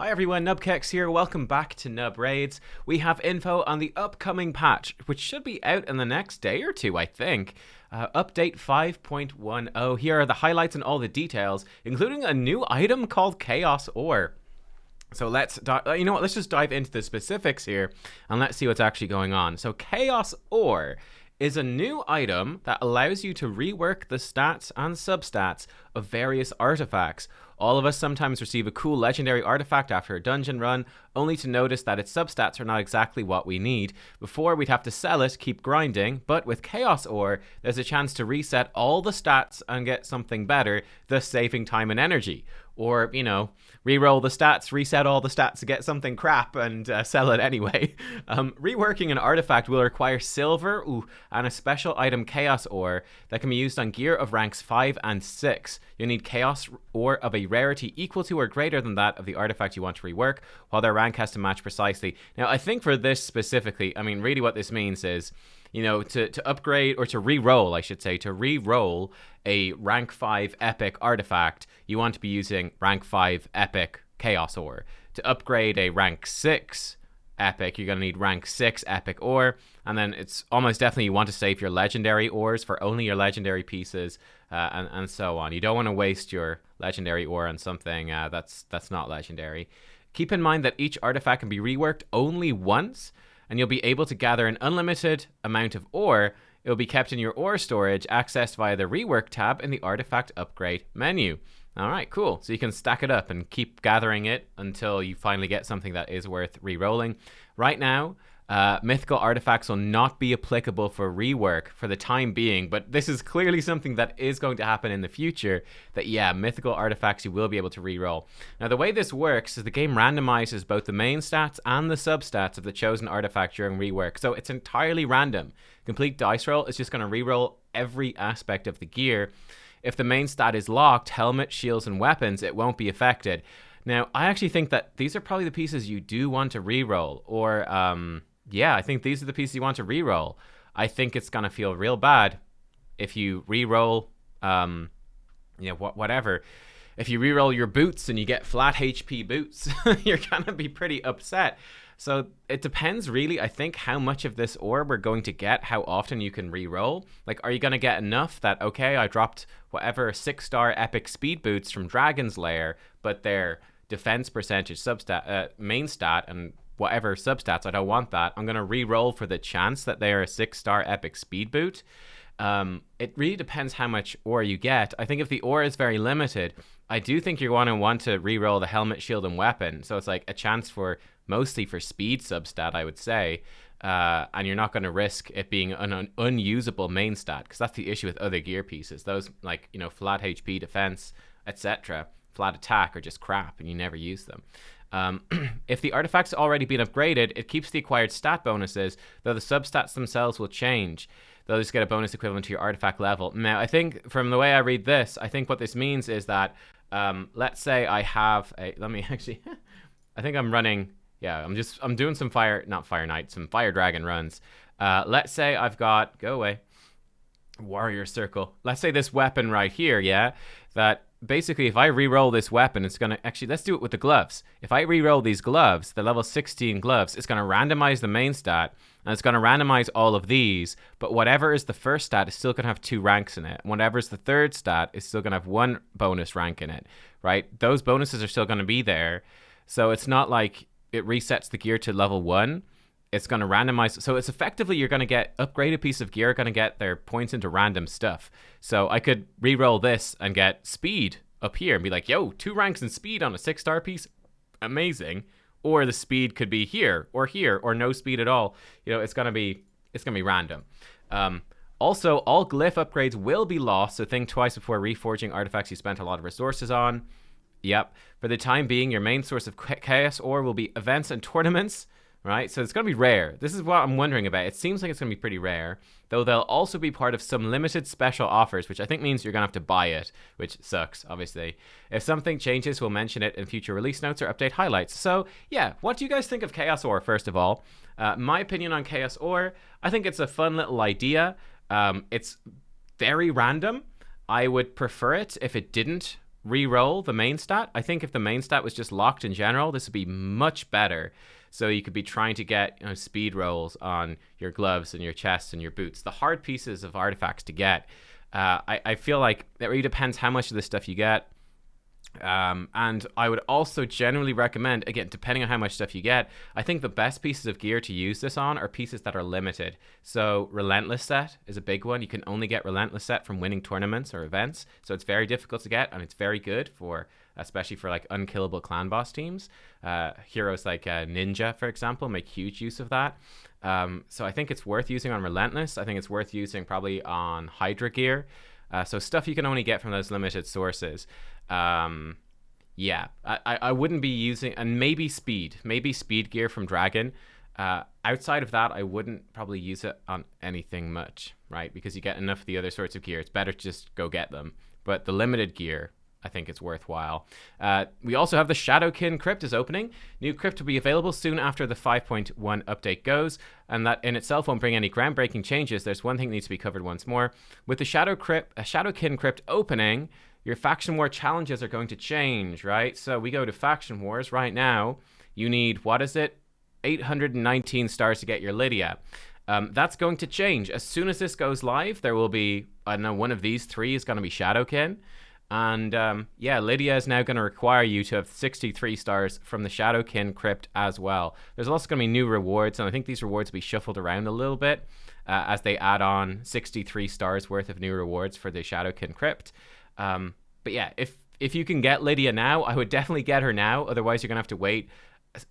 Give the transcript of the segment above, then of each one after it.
Hi everyone, nubkeks here. Welcome back to Nub Raids. We have info on the upcoming patch, which should be out in the next day or two, I think. Update 5.10. Here are the highlights and all the details, including a new item called Chaos Ore. So let's just dive into the specifics here and let's see what's actually going on. So Chaos Ore is a new item that allows you to rework the stats and substats of various artifacts. All of us sometimes receive a cool legendary artifact after a dungeon run, only to notice that its substats are not exactly what we need. Before, we'd have to sell it, keep grinding, but with Chaos Ore, there's a chance to reset all the stats and get something better, thus saving time and energy. Or, reroll the stats, reset all the stats to get something crap and sell it anyway. Reworking an artifact will require silver and a special item Chaos Ore that can be used on gear of ranks 5 and 6. You'll need Chaos Ore of a rarity equal to or greater than that of the artifact you want to rework, while their rank has to match precisely. Now, I think for this specifically, really what this means is, to upgrade, or to re-roll, I should say, to re-roll a rank 5 epic artifact, you want to be using rank 5 epic Chaos Ore. To upgrade a rank 6 epic, you're going to need rank 6 epic ore, and then it's almost definitely you want to save your legendary ores for only your legendary pieces, and so on. You don't want to waste your legendary ore on something that's not legendary. Keep in mind that each artifact can be reworked only once, and you'll be able to gather an unlimited amount of ore. It will be kept in your ore storage, accessed via the rework tab in the artifact upgrade menu. Alright, cool. So you can stack it up and keep gathering it until you finally get something that is worth re-rolling. Right now, mythical artifacts will not be applicable for rework for the time being, but this is clearly something that is going to happen in the future, that mythical artifacts you will be able to re-roll. Now, the way this works is the game randomizes both the main stats and the substats of the chosen artifact during rework, so it's entirely random. Complete dice roll is just going to re-roll every aspect of the gear. If the main stat is locked, helmet, shields, and weapons, it won't be affected. Now, I actually think that these are probably the pieces you do want to re-roll, or I think these are the pieces you want to re-roll. I think it's going to feel real bad if you re-roll, whatever. If you re-roll your boots and you get flat HP boots, you're going to be pretty upset. So it depends really, I think, how much of this ore we're going to get, how often you can re-roll. Like, are you going to get enough that, okay, I dropped whatever 6-star epic speed boots from Dragon's Lair, but their defense percentage main stat and whatever substats, I don't want that. I'm going to re-roll for the chance that they are a 6-star epic speed boot. It really depends how much ore you get. I think if the ore is very limited, I do think you're going to want to re-roll the helmet, shield, and weapon. So it's like a chance for mostly for speed substat, I would say. And you're not going to risk it being an unusable main stat, because that's the issue with other gear pieces. Those, like, flat HP defense, etc., flat attack are just crap and you never use them. If the artifact's already been upgraded, it keeps the acquired stat bonuses, though the substats themselves will change. They'll just get a bonus equivalent to your artifact level. Now, I think from the way I read this, I think what this means is that, let's say I have let me actually, I think I'm running, I'm doing some some Fire Dragon runs. Let's say I've got, go away, Warrior Circle. Let's say this weapon right here, that basically if I re-roll this weapon, it's going to, actually, let's do it with the gloves. If I re-roll these gloves, the level 16 gloves, it's going to randomize the main stat, and it's going to randomize all of these, but whatever is the first stat is still going to have 2 ranks in it. Whatever is the third stat is still going to have 1 bonus rank in it, right? Those bonuses are still going to be there. So it's not like it resets the gear to level 1. It's going to randomize. So it's effectively, you're going to get upgraded piece of gear, going to get their points into random stuff. So I could re-roll this and get speed up here and be like, yo, 2 ranks in speed on a 6-star piece. Amazing. Or the speed could be here, or no speed at all. It's going to be random. Also, all glyph upgrades will be lost, so think twice before reforging artifacts you spent a lot of resources on. Yep. For the time being, your main source of chaos ore will be events and tournaments. Right, so it's going to be rare. This is what I'm wondering about. It seems like it's going to be pretty rare, though they'll also be part of some limited special offers, which I think means you're going to have to buy it, which sucks, obviously. If something changes, we'll mention it in future release notes or update highlights. So, what do you guys think of Chaos Ore, first of all? My opinion on Chaos Ore, I think it's a fun little idea. It's very random. I would prefer it if it didn't re-roll the main stat. I think if the main stat was just locked in general, this would be much better. So you could be trying to get speed rolls on your gloves and your chests and your boots, the hard pieces of artifacts to get. I feel like it really depends how much of this stuff you get. And I would also generally recommend, again, depending on how much stuff you get, I think the best pieces of gear to use this on are pieces that are limited. So Relentless Set is a big one. You can only get Relentless Set from winning tournaments or events. So it's very difficult to get, and it's very good for, especially for like unkillable clan boss teams. Heroes like Ninja, for example, make huge use of that. So I think it's worth using on Relentless. I think it's worth using probably on Hydra gear. So stuff you can only get from those limited sources. Yeah, I wouldn't be using, and maybe speed gear from Dragon. Outside of that, I wouldn't probably use it on anything much, right? Because you get enough of the other sorts of gear. It's better to just go get them. But the limited gear, I think it's worthwhile. We also have the Shadowkin Crypt is opening. New crypt will be available soon after the 5.1 update goes, and that in itself won't bring any groundbreaking changes. There's one thing that needs to be covered once more. With the Shadowkin Crypt opening, your Faction War challenges are going to change, right? So we go to Faction Wars right now. You need, 819 stars to get your Lydia. That's going to change. As soon as this goes live, there will be, I don't know, one of these three is going to be Shadowkin. And yeah, Lydia is now going to require you to have 63 stars from the Shadowkin Crypt as well. There's also going to be new rewards, and I think these rewards will be shuffled around a little bit as they add on 63 stars worth of new rewards for the Shadowkin Crypt. But yeah, if you can get Lydia now, I would definitely get her now. Otherwise, you're going to have to wait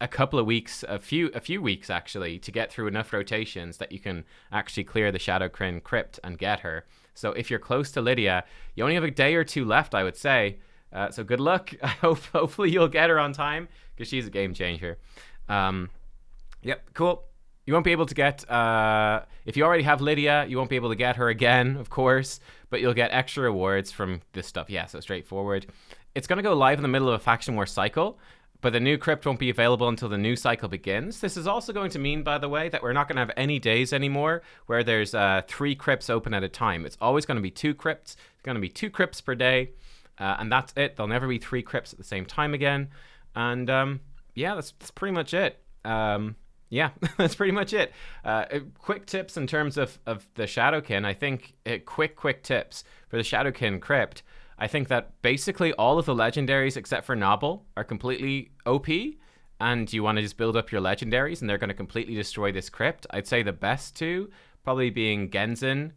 a couple of weeks, a few weeks actually, to get through enough rotations that you can actually clear the Shadowkin Crypt and get her. So if you're close to Lydia, you only have a day or two left, I would say. So good luck. Hopefully you'll get her on time, because she's a game changer. Yep, cool. You won't be able to get, if you already have Lydia, you won't be able to get her again, of course, but you'll get extra rewards from this stuff. Yeah, so straightforward. It's going to go live in the middle of a Faction War cycle, but the new crypt won't be available until the new cycle begins. This is also going to mean, by the way, that we're not going to have any days anymore where there's 3 crypts open at a time. It's always going to be 2 crypts. It's going to be 2 crypts per day, and that's it. There'll never be 3 crypts at the same time again. And yeah, that's pretty much it. Yeah, that's pretty much it. Quick tips in terms of the Shadowkin. I think quick tips for the Shadowkin Crypt. I think that basically all of the legendaries except for Noble are completely OP, and you want to just build up your legendaries, and they're going to completely destroy this crypt. I'd say the best 2 probably being Genzin.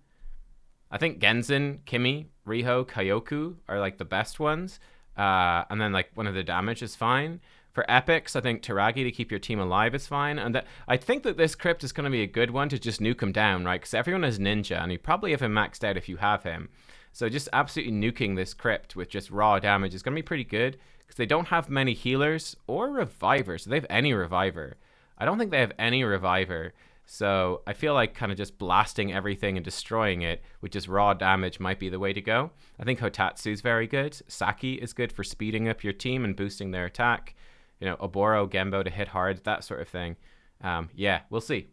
I think Genzin, Kimi, Riho, Kyoku are like the best ones. And then like one of the damage is fine. For epics, I think Taragi to keep your team alive is fine. And I think that this crypt is going to be a good one to just nuke him down, right? Because everyone has Ninja, and you probably have him maxed out if you have him. So just absolutely nuking this crypt with just raw damage is going to be pretty good, because they don't have many healers or revivers. Do they have any reviver? I don't think they have any reviver. So I feel like kind of just blasting everything and destroying it with just raw damage might be the way to go. I think Hotatsu's very good. Saki is good for speeding up your team and boosting their attack. You know, Oboro, Gembo to hit hard, that sort of thing. Yeah, we'll see.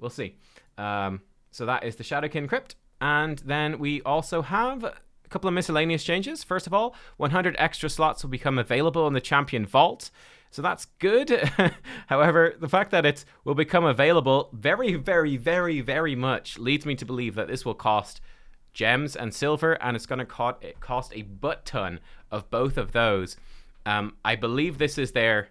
So that is the Shadowkin Crypt. And then we also have a couple of miscellaneous changes. First of all, 100 extra slots will become available in the Champion Vault. So that's good. However, the fact that it will become available very, very, very, very much leads me to believe that this will cost gems and silver, and it's going to cost a butt ton of both of those. I believe this is their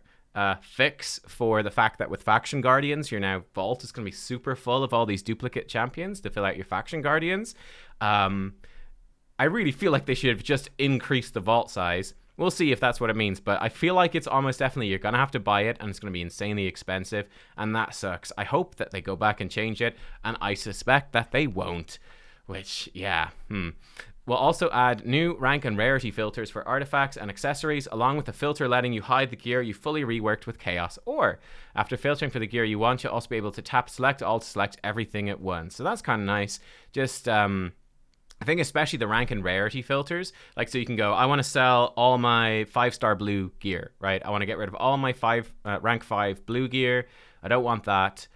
fix for the fact that with Faction Guardians, your now vault is going to be super full of all these duplicate champions to fill out your Faction Guardians. I really feel like they should have just increased the vault size. We'll see if that's what it means, but I feel like it's almost definitely you're going to have to buy it, and it's going to be insanely expensive, and that sucks. I hope that they go back and change it, and I suspect that they won't, which, yeah, We'll also add new rank and rarity filters for artifacts and accessories, along with a filter letting you hide the gear you fully reworked with Chaos. Or, after filtering for the gear you want, you'll also be able to tap select all to select everything at once. So that's kind of nice. Just, I think especially the rank and rarity filters, like so you can go, I want to sell all my 5-star blue gear, right? I want to get rid of all my rank 5 blue gear. I don't want that.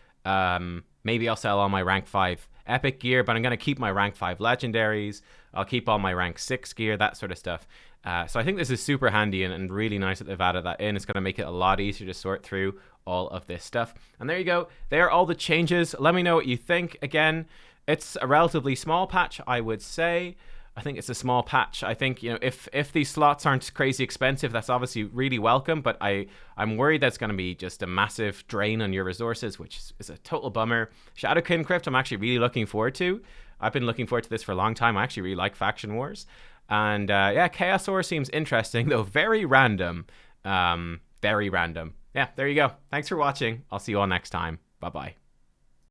Maybe I'll sell all my rank 5 epic gear, but I'm going to keep my rank 5 legendaries. I'll keep all my rank 6 gear, that sort of stuff. So I think this is super handy and really nice that they've added that in. It's going to make it a lot easier to sort through all of this stuff. And there you go. There are all the changes. Let me know what you think. Again, it's a relatively small patch, I would say. I think it's a small patch. I think, if these slots aren't crazy expensive, that's obviously really welcome, but I'm worried that's going to be just a massive drain on your resources, which is a total bummer. Shadowkin Crypt, I'm actually really looking forward to. I've been looking forward to this for a long time. I actually really like Faction Wars. And yeah, Chaos War seems interesting, though very random. Very random. Yeah, there you go. Thanks for watching. I'll see you all next time. Bye-bye.